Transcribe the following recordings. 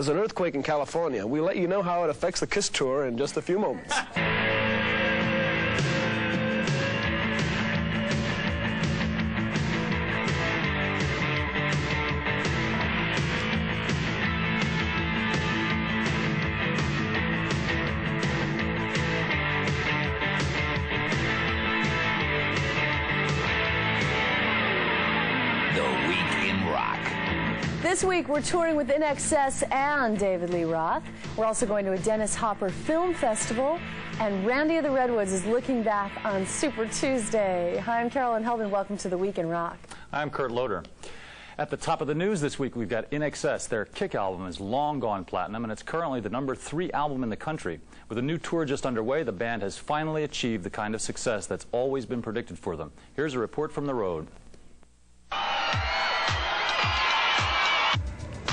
There's an earthquake in California. We'll let you know how it affects the KISS tour in just a few moments. This week, we're touring with INXS and David Lee Roth. We're also going to a Dennis Hopper Film Festival. And Randy of the Redwoods is looking back on Super Tuesday. Hi, I'm Carolyn Heldon. Welcome to the Week in Rock. I'm Kurt Loder. At the top of the news this week, we've got INXS. Their Kick album is long gone platinum, and it's currently the #3 album in the country. With a new tour just underway, the band has finally achieved the kind of success that's always been predicted for them. Here's a report from the road.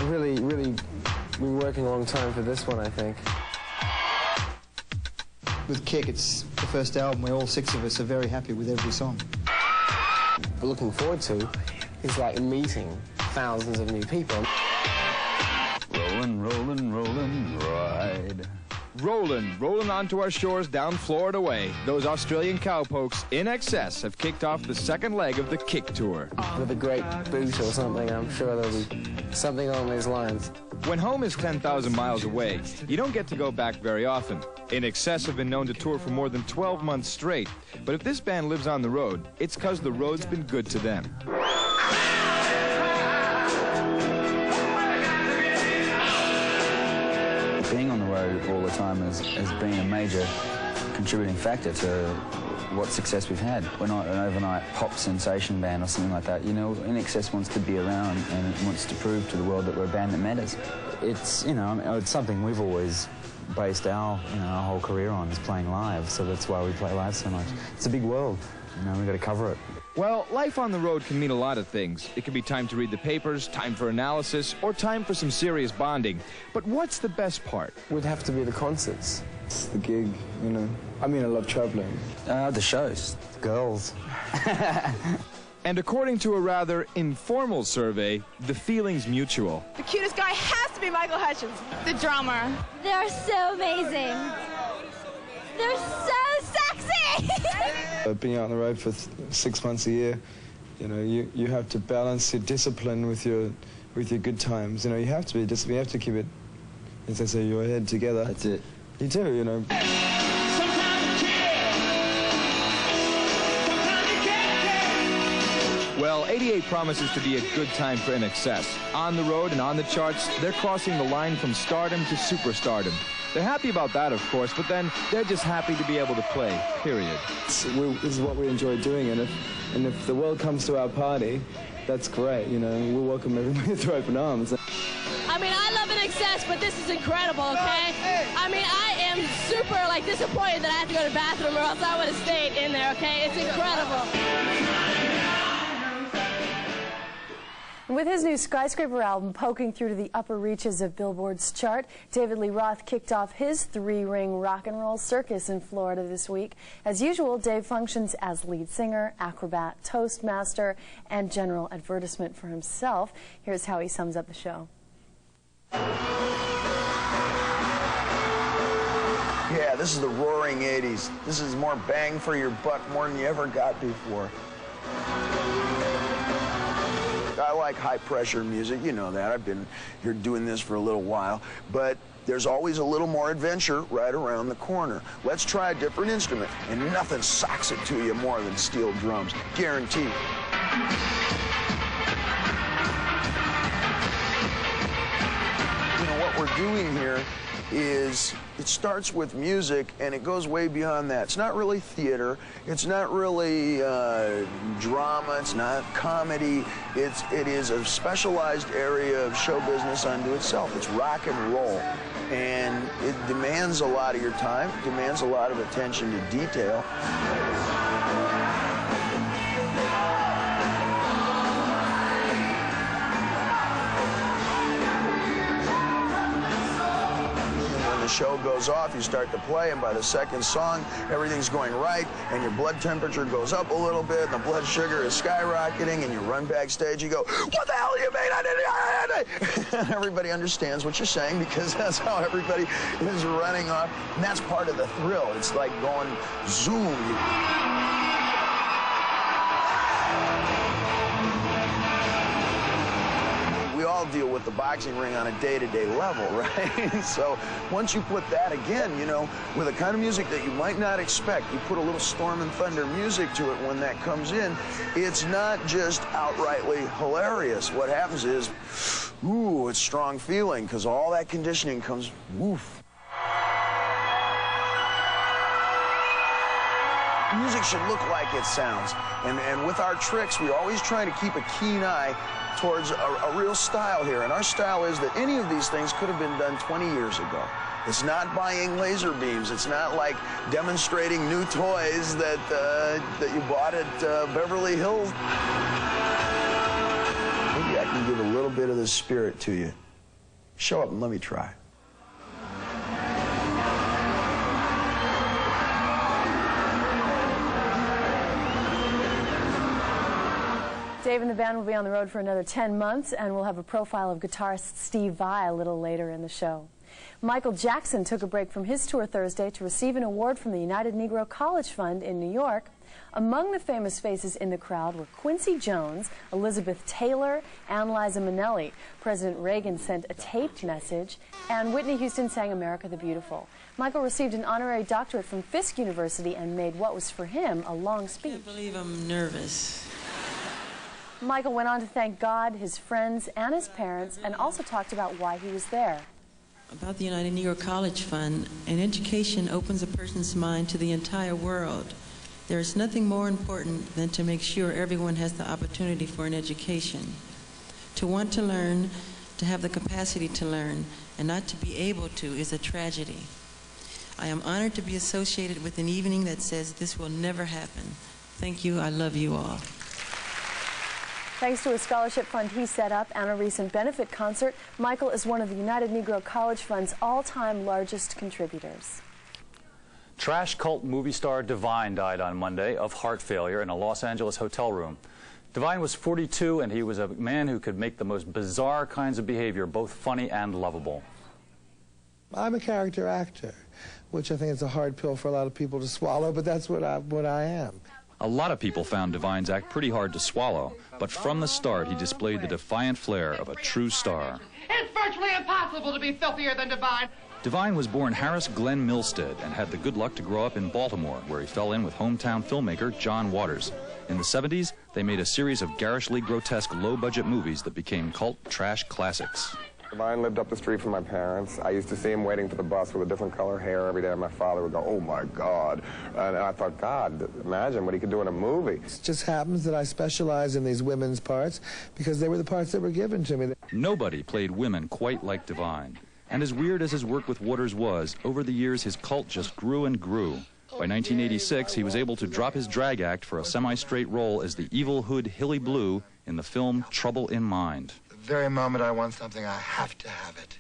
Really been working a long time for this one, I think. With Kick, it's the first album where all 6 of us are very happy with every song. What we're looking forward to is like meeting thousands of new people. Rollin', rollin', rollin', ride. Rollin' onto our shores down Florida way. Those Australian cowpokes INXS have kicked off the second leg of the Kick tour. With a great boot or something, I'm sure there'll be something along those lines. When home is 10,000 miles away, you don't get to go back very often. INXS have been known to tour for more than 12 months straight. But if this band lives on the road, it's because the road's been good to them. Being on the road all the time has been a major contributing factor to what success we've had. We're not an overnight pop sensation band or something like that. You know, INXS wants to be around and it wants to prove to the world that we're a band that matters. It's, you know, it's something we've always based our whole career on, is playing live. So that's why we play live so much. It's a big world. You know, we've got to cover it. Well, life on the road can mean a lot of things. It can be time to read the papers, time for analysis, or time for some serious bonding. But what's the best part? Would have to be the concerts. It's the gig, you know. I mean, I love traveling. The shows, the girls. And according to a rather informal survey, the feeling's mutual. The cutest guy has to be Michael Hutchins, the drummer. They're so amazing. They're so sexy! Being out on the road for 6 months a year, you know, you have to balance your discipline with your good times. You know, you have to be disciplined. You have to keep it, as I say, your head together. That's it. You do, you know. Well, 88 promises to be a good time for INXS. On the road and on the charts, they're crossing the line from stardom to superstardom. They're happy about that, of course, but then they're just happy to be able to play, period. This is what we enjoy doing, and if the world comes to our party, that's great, you know. We'll welcome everybody with open arms. I mean, I love INXS, but this is incredible, okay? I mean, I am super, disappointed that I have to go to the bathroom or else I would have stayed in there, okay? It's incredible. With his new Skyscraper album poking through to the upper reaches of Billboard's chart, David Lee Roth kicked off his 3-ring rock and roll circus in Florida this week. As usual, Dave functions as lead singer, acrobat, toastmaster, and general advertisement for himself. Here's how he sums up the show. Yeah, this is the roaring 80s. This is more bang for your buck, more than you ever got before. I like high-pressure music, you know that. I've been here doing this for a little while. But there's always a little more adventure right around the corner. Let's try a different instrument, and nothing socks it to you more than steel drums. Guaranteed. You know, what we're doing here is it starts with music and it goes way beyond that. It's not really theater, it's not really drama, it's not comedy. It is a specialized area of show business unto itself. It's rock and roll, and it demands a lot of your time, it demands a lot of attention to detail. the show goes off, you start to play, and by the second song, everything's going right, and your blood temperature goes up a little bit, and the blood sugar is skyrocketing, and you run backstage, you go, "What the hell do you mean I didn't?" And everybody understands what you're saying because that's how everybody is running off, and that's part of the thrill. It's like going zoom. We all deal with the boxing ring on a day-to-day level, right? So once you put that again, you know, with a kind of music that you might not expect, you put a little storm and thunder music to it when that comes in, it's not just outrightly hilarious. What happens is, ooh, it's strong feeling because all that conditioning comes, woof. Music should look like it sounds. And with our tricks, we're always trying to keep a keen eye towards a real style here. And our style is that any of these things could have been done 20 years ago. It's not buying laser beams. It's not like demonstrating new toys that you bought at Beverly Hills. Maybe I can give a little bit of the spirit to you. Show up and let me try. Dave and the band will be on the road for another 10 months, and we'll have a profile of guitarist Steve Vai a little later in the show. Michael Jackson took a break from his tour Thursday to receive an award from the United Negro College Fund in New York. Among the famous faces in the crowd were Quincy Jones, Elizabeth Taylor, and Liza Minnelli. President Reagan sent a taped message, and Whitney Houston sang America the Beautiful. Michael received an honorary doctorate from Fisk University and made what was for him a long speech. I can't believe I'm nervous. Michael went on to thank God, his friends, and his parents, and also talked about why he was there. About the United Negro College Fund, an education opens a person's mind to the entire world. There is nothing more important than to make sure everyone has the opportunity for an education. To want to learn, to have the capacity to learn, and not to be able to is a tragedy. I am honored to be associated with an evening that says this will never happen. Thank you. I love you all. Thanks to a scholarship fund he set up and a recent benefit concert, Michael is one of the United Negro College Fund's all-time largest contributors. Trash cult movie star Divine died on Monday of heart failure in a Los Angeles hotel room. Divine was 42, and he was a man who could make the most bizarre kinds of behavior both funny and lovable. I'm a character actor, which I think is a hard pill for a lot of people to swallow, but that's what I am. A lot of people found Divine's act pretty hard to swallow, but from the start he displayed the defiant flair of a true star. It's virtually impossible to be filthier than Divine. Divine was born Harris Glenn Milstead and had the good luck to grow up in Baltimore, where he fell in with hometown filmmaker John Waters. In the 70s, they made a series of garishly grotesque low-budget movies that became cult trash classics. Divine lived up the street from my parents. I used to see him waiting for the bus with a different color hair every day, and my father would go, "Oh my God." And I thought, God, imagine what he could do in a movie. It just happens that I specialize in these women's parts because they were the parts that were given to me. Nobody played women quite like Divine. And as weird as his work with Waters was, over the years his cult just grew and grew. By 1986, he was able to drop his drag act for a semi-straight role as the evil hood Hilly Blue in the film Trouble in Mind. The very moment I want something, I have to have it.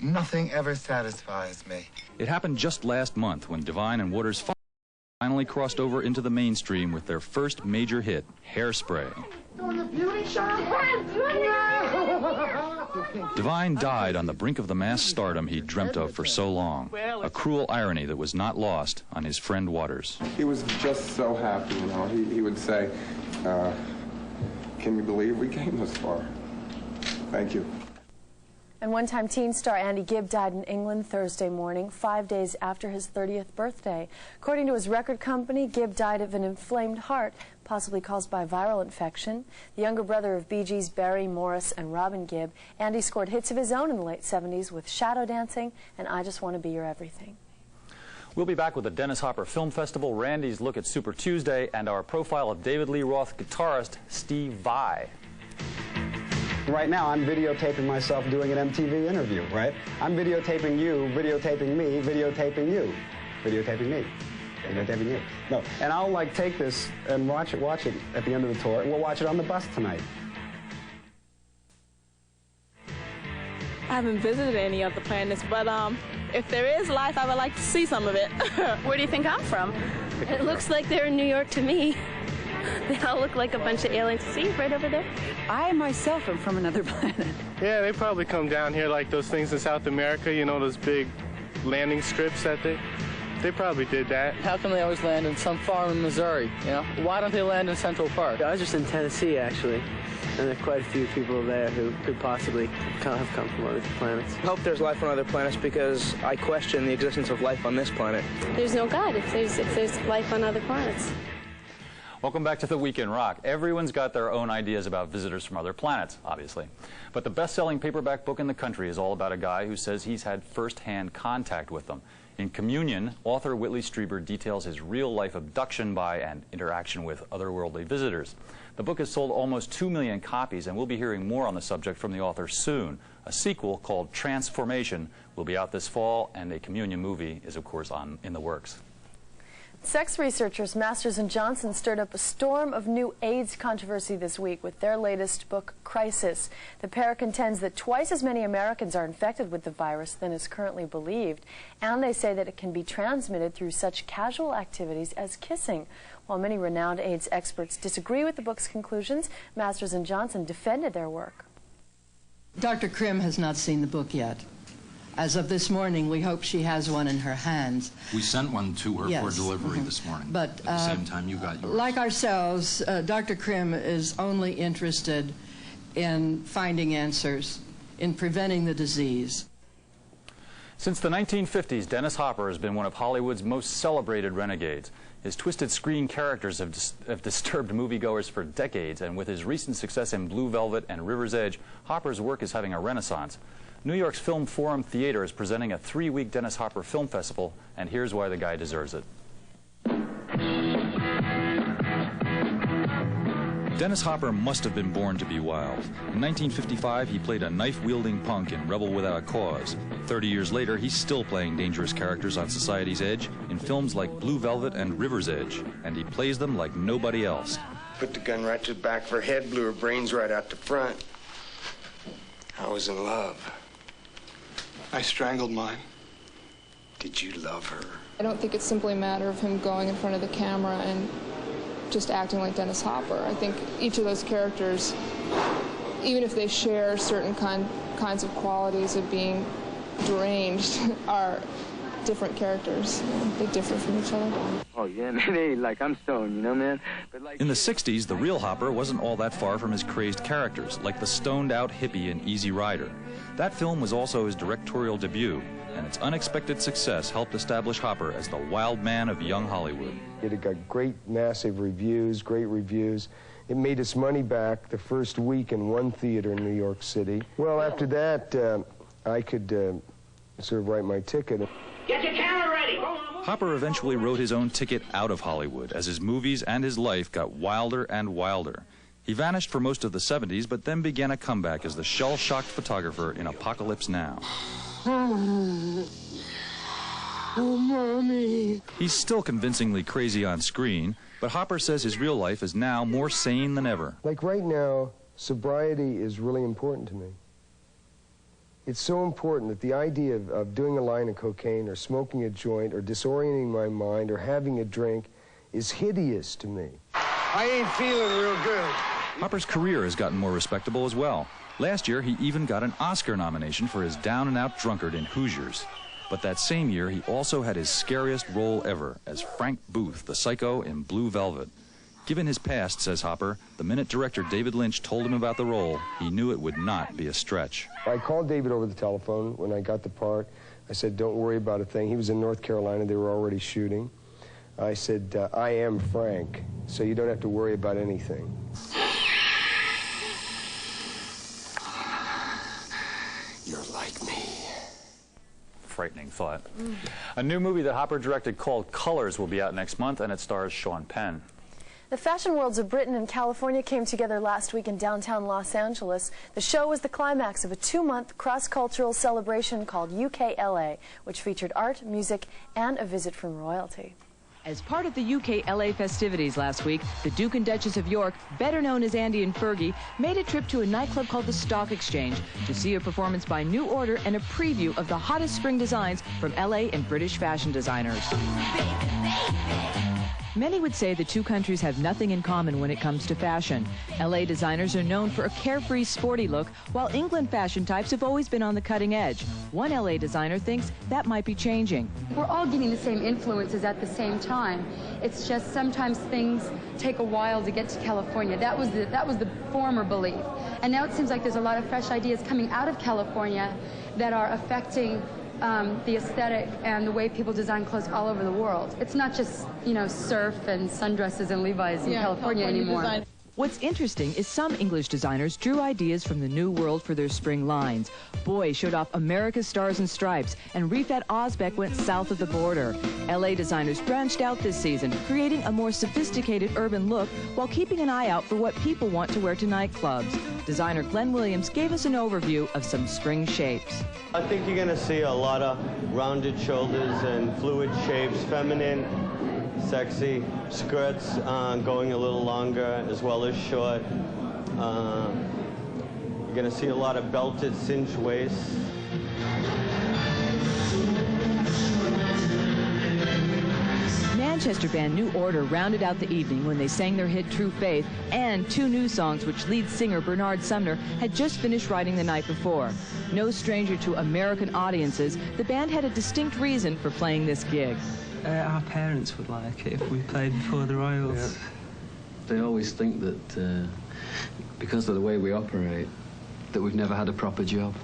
Nothing ever satisfies me. It happened just last month when Divine and Waters finally crossed over into the mainstream with their first major hit, Hairspray. Doing the beauty shop? Divine died on the brink of the mass stardom he dreamt of for so long. A cruel irony that was not lost on his friend Waters. He was just so happy, you know. He would say, "Can you believe we came this far? Thank you." And one-time teen star Andy Gibb died in England Thursday morning, 5 days after his 30th birthday. According to his record company, Gibb died of an inflamed heart, possibly caused by viral infection. The younger brother of Bee Gees' Barry, Morris, and Robin Gibb, Andy scored hits of his own in the late 70s with Shadow Dancing and I Just Want to Be Your Everything. We'll be back with the Dennis Hopper Film Festival, Randy's look at Super Tuesday, and our profile of David Lee Roth guitarist Steve Vai. Right now, I'm videotaping myself doing an MTV interview, right? I'm videotaping you, videotaping me, videotaping you, videotaping me, videotaping you. No, and I'll like take this and watch it at the end of the tour, and we'll watch it on the bus tonight. haven't visited any of the planets, but if there is life, I would like to see some of it. Where do you think I'm from? It looks like they're in New York to me. They all look like a bunch of aliens. See, right over there? I myself am from another planet. Yeah, they probably come down here like those things in South America, you know, those big landing strips that they probably did that. How come they always land in some farm in Missouri, you know? Why don't they land in Central Park? I was just in Tennessee, actually, and there are quite a few people there who could possibly have come from other planets. I hope there's life on other planets because I question the existence of life on this planet. There's no God if there's life on other planets. Welcome back to The Week in Rock. Everyone's got their own ideas about visitors from other planets, obviously. But the best-selling paperback book in the country is all about a guy who says he's had first-hand contact with them. In Communion, author Whitley Strieber details his real-life abduction by and interaction with otherworldly visitors. The book has sold almost 2 million copies, and we'll be hearing more on the subject from the author soon. A sequel called Transformation will be out this fall, and a Communion movie is, of course, in the works. Sex researchers Masters and Johnson stirred up a storm of new AIDS controversy this week with their latest book, Crisis. The pair contends that twice as many Americans are infected with the virus than is currently believed, and they say that it can be transmitted through such casual activities as kissing. While many renowned AIDS experts disagree with the book's conclusions, Masters and Johnson defended their work. Dr. Krim has not seen the book yet. As of this morning, we hope she has one in her hands. We sent one to her for delivery this morning, but at the same time you got yours. Like ourselves, Dr. Krim is only interested in finding answers, in preventing the disease. Since the 1950s, Dennis Hopper has been one of Hollywood's most celebrated renegades. His twisted screen characters have disturbed moviegoers for decades, and with his recent success in Blue Velvet and River's Edge, Hopper's work is having a renaissance. New York's Film Forum Theater is presenting a 3-week Dennis Hopper Film Festival, and here's why the guy deserves it. Dennis Hopper must have been born to be wild. In 1955, he played a knife-wielding punk in Rebel Without a Cause. 30 years later, he's still playing dangerous characters on society's edge in films like Blue Velvet and River's Edge, and he plays them like nobody else. Put the gun right to the back of her head, blew her brains right out the front. I was in love. I strangled mine. Did you love her? I don't think it's simply a matter of him going in front of the camera and just acting like Dennis Hopper. I think each of those characters, even if they share certain kinds of qualities of being deranged, are different characters. They differ from each other. Oh, yeah, man, it ain't like I'm stoned, you know, man? But like in the 60s, the real Hopper wasn't all that far from his crazed characters, like the stoned-out hippie in Easy Rider. That film was also his directorial debut, and its unexpected success helped establish Hopper as the wild man of young Hollywood. It got great, massive reviews, great reviews. It made its money back the first week in one theater in New York City. Well, after that, I could sort of write my ticket. Get your camera ready! Hopper eventually wrote his own ticket out of Hollywood as his movies and his life got wilder and wilder. He vanished for most of the 70s, but then began a comeback as the shell-shocked photographer in Apocalypse Now. Oh, Mommy. He's still convincingly crazy on screen, but Hopper says his real life is now more sane than ever. Like right now, sobriety is really important to me. It's so important that the idea of doing a line of cocaine or smoking a joint or disorienting my mind or having a drink is hideous to me. I ain't feeling real good. Hopper's career has gotten more respectable as well. Last year, he even got an Oscar nomination for his down-and-out drunkard in Hoosiers. But that same year, he also had his scariest role ever as Frank Booth, the psycho in Blue Velvet. Given his past, says Hopper, the minute director David Lynch told him about the role, he knew it would not be a stretch. I called David over the telephone when I got the part. I said, don't worry about a thing. He was in North Carolina. They were already shooting. I said, I am Frank, so you don't have to worry about anything. You're like me. Frightening thought. A new movie that Hopper directed called Colors will be out next month, and it stars Sean Penn. The fashion worlds of Britain and California came together last week in downtown Los Angeles. The show was the climax of a 2-month cross-cultural celebration called UKLA, which featured art, music, and a visit from royalty. As part of the UK LA festivities last week, the Duke and Duchess of York, better known as Andy and Fergie, made a trip to a nightclub called the Stock Exchange to see a performance by New Order and a preview of the hottest spring designs from LA and British fashion designers. Many would say the two countries have nothing in common when it comes to fashion. LA designers are known for a carefree, sporty look, while England fashion types have always been on the cutting edge. One LA designer thinks that might be changing. We're all getting the same influences at the same time. It's just sometimes things take a while to get to California. That was the former belief. And now it seems like there's a lot of fresh ideas coming out of California that are affecting the aesthetic and the way people design clothes all over the world. It's not just, you know, surf and sundresses and Levi's in California anymore. Design. What's interesting is some English designers drew ideas from the New World for their spring lines. Boy showed off America's Stars and Stripes, and Rifat Ozbek went south of the border. LA designers branched out this season, creating a more sophisticated urban look while keeping an eye out for what people want to wear to nightclubs. Designer Glenn Williams gave us an overview of some spring shapes. I think you're going to see a lot of rounded shoulders and fluid shapes, feminine, sexy skirts going a little longer as well as short. You're going to see a lot of belted cinched waists. Manchester band New Order rounded out the evening when they sang their hit True Faith and two new songs which lead singer Bernard Sumner had just finished writing the night before. No stranger to American audiences, the band had a distinct reason for playing this gig. Our parents would like it if we played before the Royals. Yeah. They always think that because of the way we operate, that we've never had a proper job.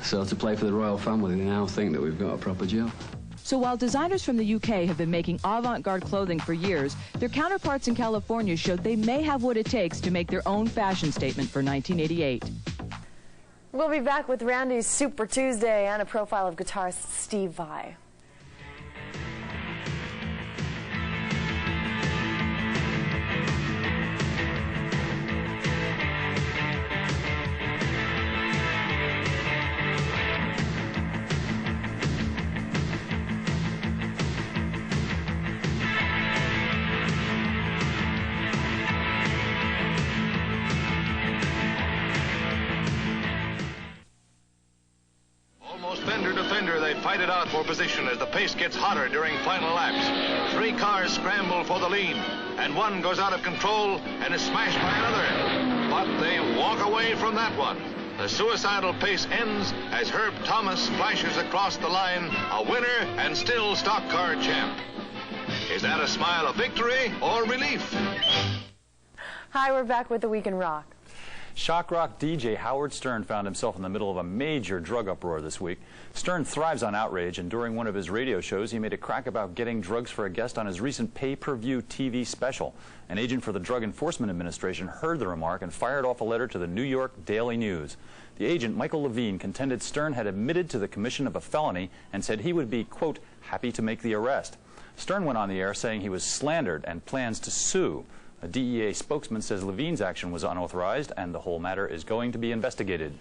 So to play for the royal family, they now think that we've got a proper job. So while designers from the UK have been making avant-garde clothing for years, their counterparts in California showed they may have what it takes to make their own fashion statement for 1988. We'll be back with Randy's Super Tuesday and a profile of guitarist Steve Vai. Fight it out for position as the pace gets hotter during final laps. 3 cars scramble for the lead, and one goes out of control and is smashed by another. But they walk away from that one. The suicidal pace ends as Herb Thomas flashes across the line, a winner and still stock car champ. Is that a smile of victory or relief? Hi, we're back with the Week in Rock. Shock rock DJ Howard Stern found himself in the middle of a major drug uproar this week. Stern thrives on outrage, and during one of his radio shows, he made a crack about getting drugs for a guest on his recent pay-per-view TV special. An agent for the Drug Enforcement Administration heard the remark and fired off a letter to the New York Daily News. The agent, Michael Levine, contended Stern had admitted to the commission of a felony and said he would be, quote, happy to make the arrest. Stern went on the air saying he was slandered and plans to sue. A DEA spokesman says Levine's action was unauthorized and the whole matter is going to be investigated.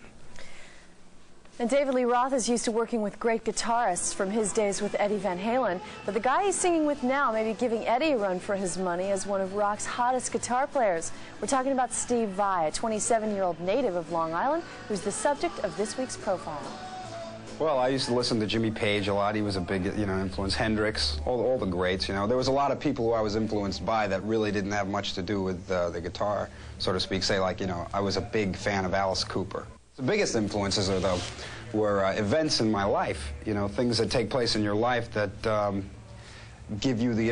And David Lee Roth is used to working with great guitarists from his days with Eddie Van Halen, but the guy he's singing with now may be giving Eddie a run for his money as one of rock's hottest guitar players. We're talking about Steve Vai, a 27-year-old native of Long Island, who's the subject of this week's profile. Well, I used to listen to Jimmy Page a lot. He was a big, influence. Hendrix, all the greats, There was a lot of people who I was influenced by that really didn't have much to do with the guitar, so to speak. Say, like, I was a big fan of Alice Cooper. The biggest influences, though, were events in my life, things that take place in your life that give you the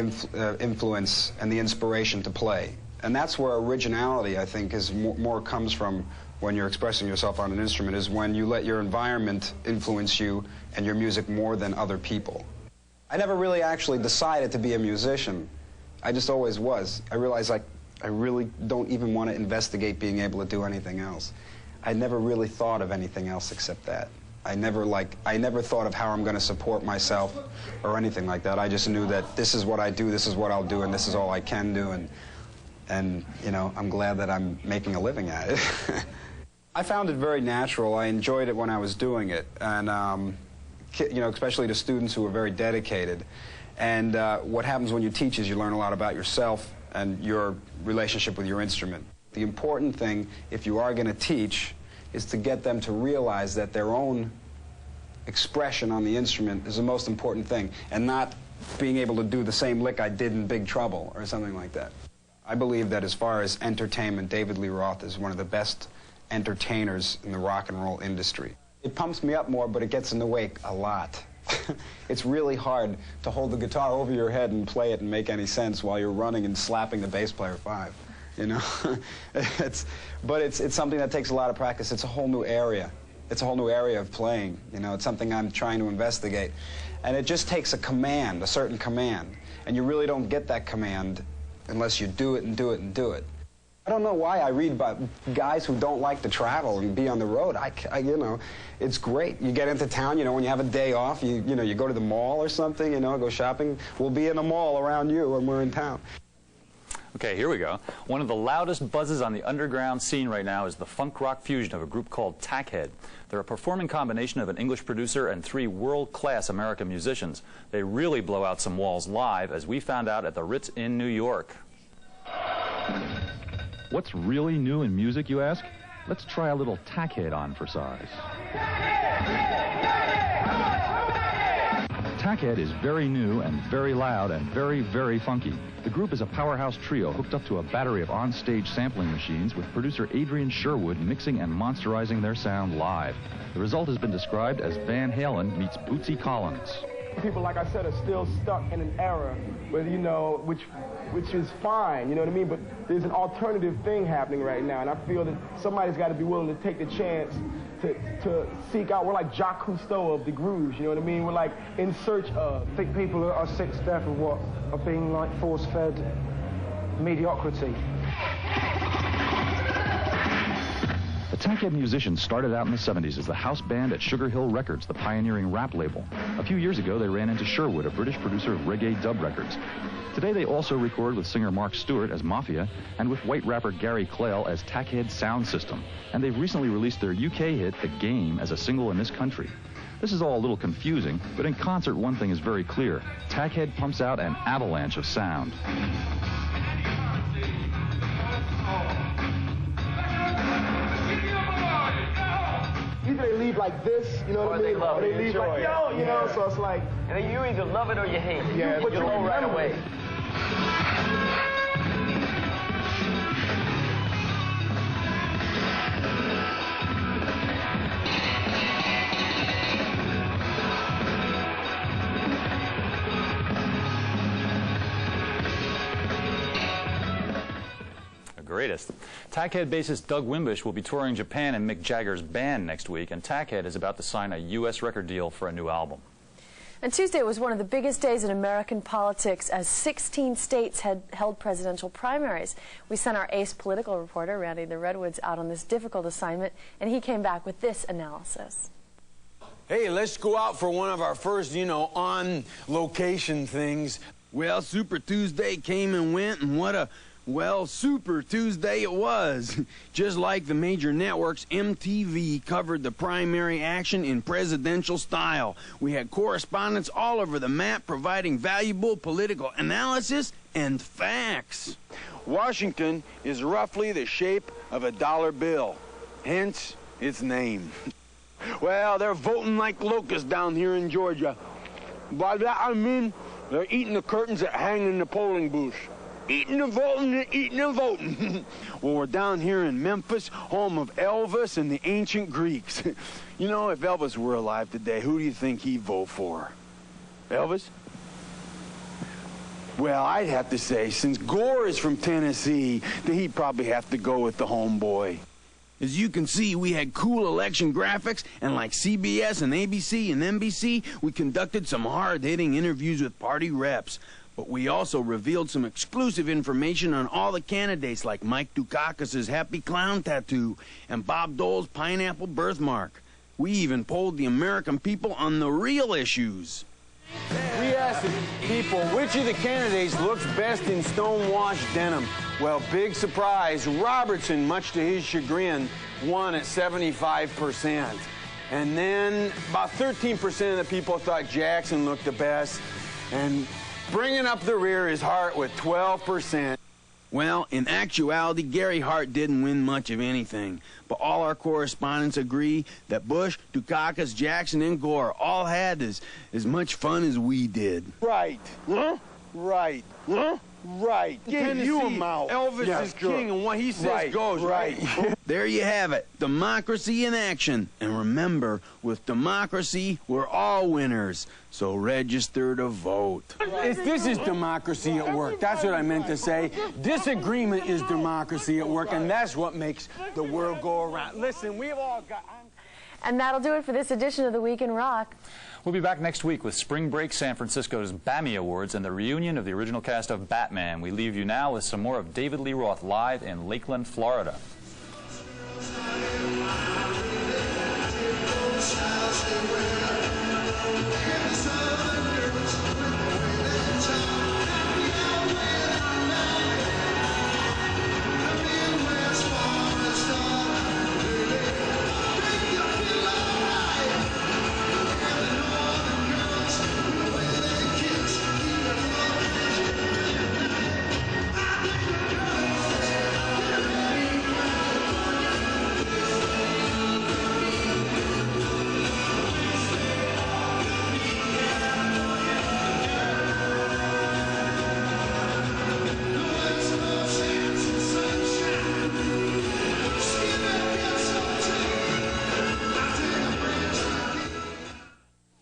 influence and the inspiration to play. And that's where originality, I think, is more comes from when you're expressing yourself on an instrument, is when you let your environment influence you and your music more than other people. I never really actually decided to be a musician. I just always was. I realized, like, I really don't even want to investigate being able to do anything else. I never really thought of anything else except that. I never thought of how I'm going to support myself or anything like that. I just knew that this is what I do, this is what I'll do, and this is all I can do, and I'm glad that I'm making a living at it. I found it very natural. I enjoyed it when I was doing it, and especially to students who were very dedicated. And what happens when you teach is you learn a lot about yourself and your relationship with your instrument. The important thing, if you are going to teach, is to get them to realize that their own expression on the instrument is the most important thing, and not being able to do the same lick I did in Big Trouble or something like that. I believe that as far as entertainment, David Lee Roth is one of the best entertainers in the rock and roll industry. It pumps me up more, but it gets in the way a lot. It's really hard to hold the guitar over your head and play it and make any sense while you're running and slapping the bass player 5, you know? But it's something that takes a lot of practice. It's a whole new area. It's a whole new area of playing, you know? It's something I'm trying to investigate. And it just takes a command, a certain command. And you really don't get that command unless you do it and do it and do it. I don't know why I read about guys who don't like to travel and be on the road. You know, it's great. You get into town, you know, when you have a day off, you know, you go to the mall or something, you know, go shopping. We'll be in a mall around you when we're in town. Okay, here we go. One of the loudest buzzes on the underground scene right now is the funk rock fusion of a group called Tackhead. They're a performing combination of an English producer and 3 world-class American musicians. They really blow out some walls live, as we found out at the Ritz in New York. What's really new in music, you ask? Let's try a little Tackhead on for size. Tackhead is very new and very loud and very, very funky. The group is a powerhouse trio hooked up to a battery of on-stage sampling machines with producer Adrian Sherwood mixing and monsterizing their sound live. The result has been described as Van Halen meets Bootsy Collins. People, like I said, are still stuck in an era where, you know, which is fine, you know what I mean? But there's an alternative thing happening right now, and I feel that somebody's got to be willing to take the chance to seek out. We're like Jacques Cousteau of the grooves, you know what I mean? We're like in search of. I think people are sick to death of what are being like force-fed mediocrity. The Tackhead musicians started out in the 70s as the house band at Sugar Hill Records, the pioneering rap label. A few years ago, they ran into Sherwood, a British producer of reggae dub records. Today, they also record with singer Mark Stewart as Mafia and with white rapper Gary Clayle as Tackhead Sound System. And they've recently released their UK hit, The Game, as a single in this country. This is all a little confusing, but in concert, one thing is very clear. Tackhead pumps out an avalanche of sound. Either they leave like this, you know what I mean? Or they leave like, yo, you know, so it's like... And you either love it or you hate it. Yeah, but you know right away. Greatest. Tackhead bassist Doug Wimbish will be touring Japan in Mick Jagger's band next week, and Tackhead is about to sign a U.S. record deal for a new album. And Tuesday was one of the biggest days in American politics as 16 states had held presidential primaries. We sent our ace political reporter, Randy the Redwoods, out on this difficult assignment, and he came back with this analysis. Hey, let's go out for one of our first, you know, on-location things. Well, Super Tuesday came and went, and what a... well, Super Tuesday it was. Just like the major networks, MTV covered the primary action in presidential style. We had correspondents all over the map providing valuable political analysis and facts. Washington is roughly the shape of a dollar bill, hence its name. Well, they're voting like locusts down here in Georgia. By that I mean they're eating the curtains that hang in the polling booths. Eating and voting and eating and voting. Well, we're down here in Memphis, home of Elvis and the ancient Greeks. You know, if Elvis were alive today, who do you think he'd vote for? Elvis? Well, I'd have to say, since Gore is from Tennessee, that he'd probably have to go with the homeboy. As you can see, we had cool election graphics, and like CBS and ABC and NBC, we conducted some hard-hitting interviews with party reps. But we also revealed some exclusive information on all the candidates, like Mike Dukakis' happy clown tattoo and Bob Dole's pineapple birthmark. We even polled the American people on the real issues. We asked the people which of the candidates looks best in stonewashed denim. Well, big surprise, Robertson, much to his chagrin, won at 75%. And then about 13% of the people thought Jackson looked the best. And bringing up the rear is Hart with 12%. Well, in actuality, Gary Hart didn't win much of anything. But all our correspondents agree that Bush, Dukakis, Jackson, and Gore all had as much fun as we did. Right. Huh? Right. Huh? Right. Give you a mouth. Elvis is king, and what he says goes, right? There you have it. Democracy in action. And remember, with democracy, we're all winners. So register to vote. This is democracy at work. That's what I meant to say. Disagreement is democracy at work, and that's what makes the world go around. Listen, we've all got... And that'll do it for this edition of The Week in Rock. We'll be back next week with Spring Break San Francisco's BAMI Awards and the reunion of the original cast of Batman. We leave you now with some more of David Lee Roth live in Lakeland, Florida.